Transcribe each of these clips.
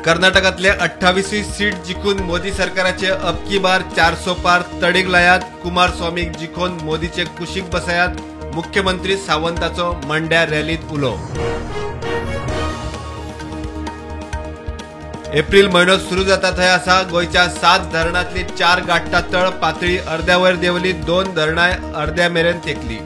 कर्नाटकातले 28वी seat जिखून मोदी सरकाराचे अब की बार 400 पार तडीक लायात. कुमारस्वामीक जिखून मोदीचे कुशीक बसयात. मुख्यमंत्री सावंताचो मंड्या रॅलीत उलो. एप्रिल महिनो सुरू जाता थंय आसा. गोयच्या 7 धरणांतली 4 गाठता तळ पातळी अर्द्या वयर देंवली. 2 धरणांय अर्द्या मेरेन तेंकली.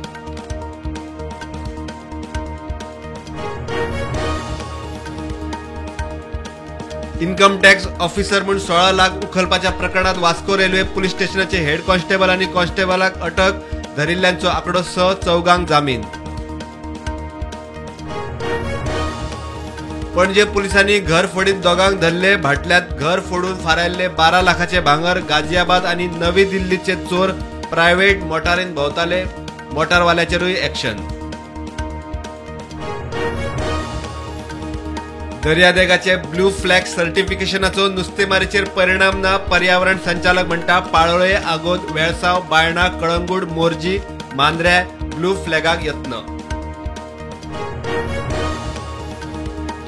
इन्कम टॅक्स ऑफिसर म्हणून 16 लाख उखलपाच्या प्रकरणात वास्को रेल्वे पुलीस स्टेशनाचे हेड कॉन्स्टेबल आणि कॉन्स्टेबलाक अटक. धरिल्ल्यांचो आंकडो 6, 4 जामीन. पणजे पुलिसांनी घर फोडीत दोगांक धरले. भाटल्यात घर फोडून फारायल्ले 12 लाखाचे भांगर. गाझियाबाद आणि नवी दिल्लीचे चोर प्रायव्हेट मोटारीन भोंवताले. मोटारवाल्याचेरूय एक्शन. दर्यादेगाचे ब्लू फ्लॅग सर्टिफिकेशनाचो नुस्तेमारीचेर परिणाम ना. पर्यावरण संचालक म्हणटा पाळोळे, आगोद, वेळसाव, बायणा, कळंगूट, मोरजी, मांद्र्या ब्लू फ्लॅगाक यत्न.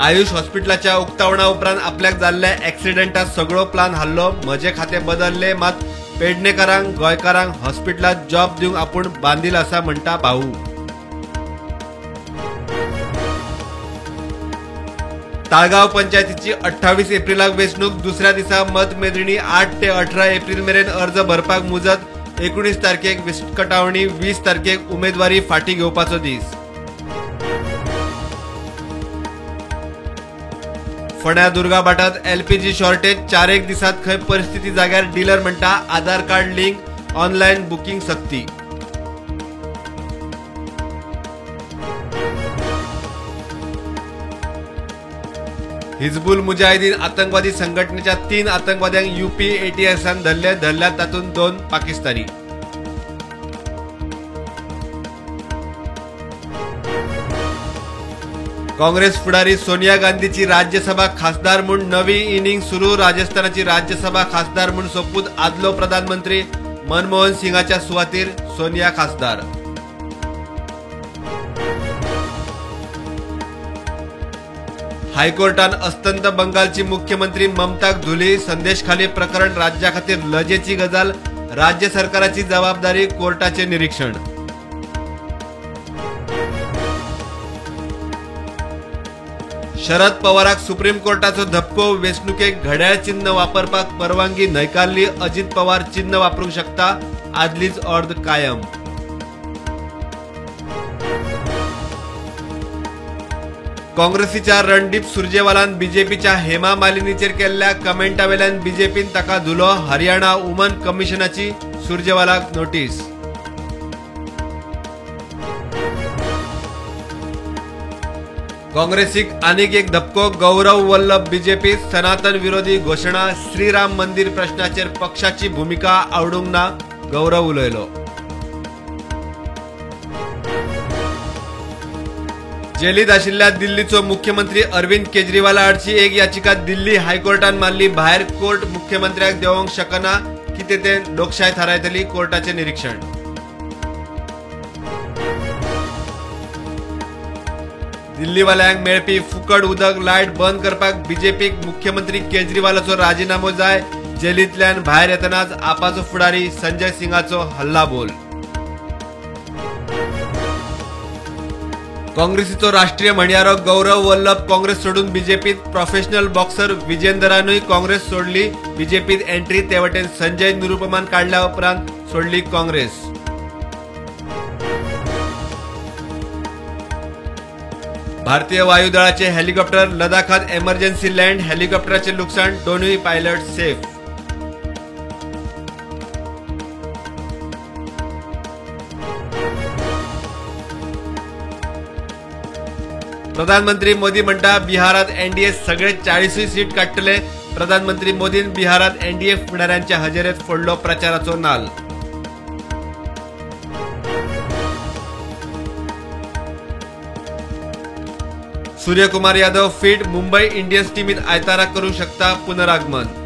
आयुष हॉस्पिटलाच्या उक्तावणा उपरांत आपल्याक जाल्ल्या ॲक्सिडेंटात सगळो प्लान हल्लो. म्हजे खाते बदलले. मात पेडणेकारांक गोंयकारांक हॉस्पिटलात जॉब दिवंक आपूण बांदील आसा म्हणटा भाऊ. ताळगाव पंचायतीची 28 एप्रिलाक वेंचणूक. दुसऱ्या दिसा मतमेजणी. 8 ते 18 एप्रिल मेरेन अर्ज भरपाक मुजत. 19 तारखेक विस्कटावणी. 20 तारखेक उमेदवारी फाटीं घेवपाचो दीस. फोंड्या दुर्गा भाटात LPG शॉर्टेज. 4 दिसात खंय परिस्थिती जाग्यार डीलर म्हणटा आधार कार्ड लिंक. ऑनलायन बुकींग सक्ती. हिजबुल मुजाहिदीन आतंकवादी संघटनेच्या 3 आतंकवाद्यांक UP ATSन धरले. धरल्यात तातूंत 2 पाकिस्तानी. काँग्रेस फुडारी सोनिया गांधीची राज्यसभा खासदार म्हणून नवी इनिंग सुरू. राजस्थानाची राज्यसभा खासदार म्हणून सोपूत आदलो प्रधानमंत्री मनमोहन सिंगाच्या सुवातेर सोनिया खासदार. हायकोर्टान अस्तंत बंगालची मुख्यमंत्री ममताक धुली. संदेश खाली प्रकरण राज्या खातीर लजेची गजाल. राज्य सरकाराची जबाबदारी. कोर्टाचे निरीक्षण. शरद पवाराक सुप्रीम कोर्टाचो धपको. वेंचणुकेक घड्याळ चिन्ह वापरपाक परवानगी न्हयकारली. अजित पवार चिन्ह वापरूंक शकता. आदलीच अर्द कायम. काँग्रेसीच्या रणदीप सुरजेवालान बीजेपीच्या हेमा मालिनीचेर केल्ल्या कमेंटावेल्यान बीजेपीन ताका धुलो. हरियाणा वुमन कमिशनाची सुरजेवालाक नोटीस. काँग्रेसीक आनीक एक धपको. गौरव वल्लभ बीजेपीत. सनातन विरोधी घोषणा. श्रीराम मंदिर प्रश्नाचेर पक्षाची भूमिका आवडूंक ना. गौरव उलयलो. जेलीत आशिल्ल्या दिल्लीचो मुख्यमंत्री अरविंद केजरीवाला आडची एक याचिका दिल्ली हायकोर्टान मारली भायर. कोर्ट मुख्यमंत्र्याक देवंक शकना. कितें तें लोकशाय थारायतली. कोर्टाचे निरीक्षण. दिल्लीवाल्यांक मेळपी फुकट उदक लायट बंद करपाक बीजेपीक मुख्यमंत्री केजरीवालाचो राजीनामो जाय. जेलींतल्यान भायर येतनाच आपाचो फुडारी संजय सिंगाचो हल्लाबोल. काँग्रेसीचो राष्ट्रीय म्हणयारो गौरव वल्लभ काँग्रेस सोडून बीजेपीत. प्रोफेशनल बॉक्सर विजेंदरानूय काँग्रेस सोडली. बीजेपीत एंट्री. ते वटेन संजय निरुपमान काडल्या उपरांत सोडली काँग्रेस. भारतीय वायुदळाचे हेलिकॉप्टर लडाखात एमर्जन्सी लँड. हेलिकॉप्टराचे लुकसाण. दोनूय पायलट सेफ. प्रधानमंत्री मोदी म्हणटा बिहारात NDA सगळे 40 सीट काडटले. प्रधानमंत्री मोदीन बिहारात NDA फुडाऱ्यांच्या हजेरेत फोडलो प्रचाराचो नाल. सूर्यकुमार यादव फिट. मुंबई इंडियन्स टीमीत आयतारा करूंक शकता पुनरागमन.